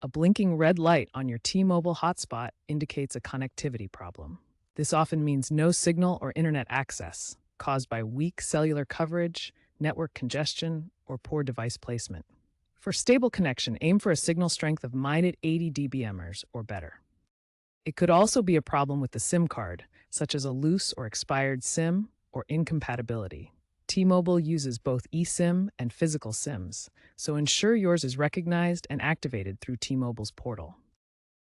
A blinking red light on your T-Mobile hotspot indicates a connectivity problem. This often means no signal or internet access, caused by weak cellular coverage, network congestion, or poor device placement. For stable connection, aim for a signal strength of minus 80 dBmers or better. It could also be a problem with the SIM card, such as a loose or expired SIM or incompatibility. T-Mobile uses both eSIM and physical SIMs, so ensure yours is recognized and activated through T-Mobile's portal.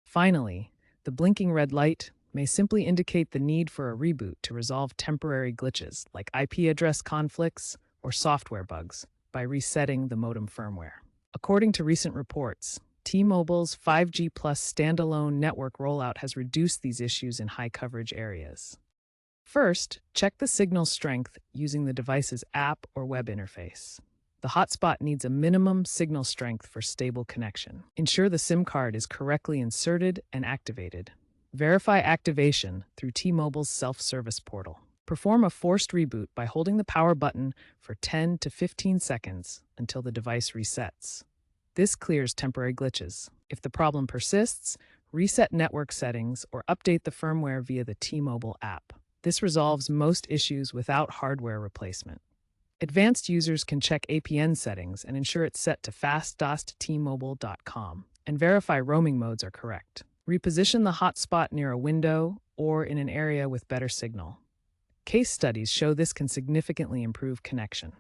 Finally, the blinking red light may simply indicate the need for a reboot to resolve temporary glitches like IP address conflicts or software bugs by resetting the modem firmware. According to recent reports, T-Mobile's 5G Plus standalone network rollout has reduced these issues in high-coverage areas. First, check the signal strength using the device's app or web interface. The hotspot needs a minimum signal strength for stable connection. Ensure the SIM card is correctly inserted and activated. Verify activation through T-Mobile's self-service portal. Perform a forced reboot by holding the power button for 10 to 15 seconds until the device resets. This clears temporary glitches. If the problem persists, reset network settings or update the firmware via the T-Mobile app. This resolves most issues without hardware replacement. Advanced users can check APN settings and ensure it's set to fast.tmobile.com and verify roaming modes are correct. Reposition the hotspot near a window or in an area with better signal. Case studies show this can significantly improve connection.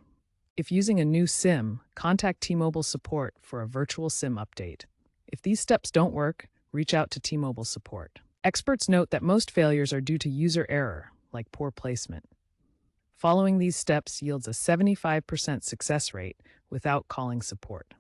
If using a new SIM, contact T-Mobile support for a virtual SIM update. If these steps don't work, reach out to T-Mobile support. Experts note that most failures are due to user error, like poor placement. Following these steps yields a 75% success rate without calling support.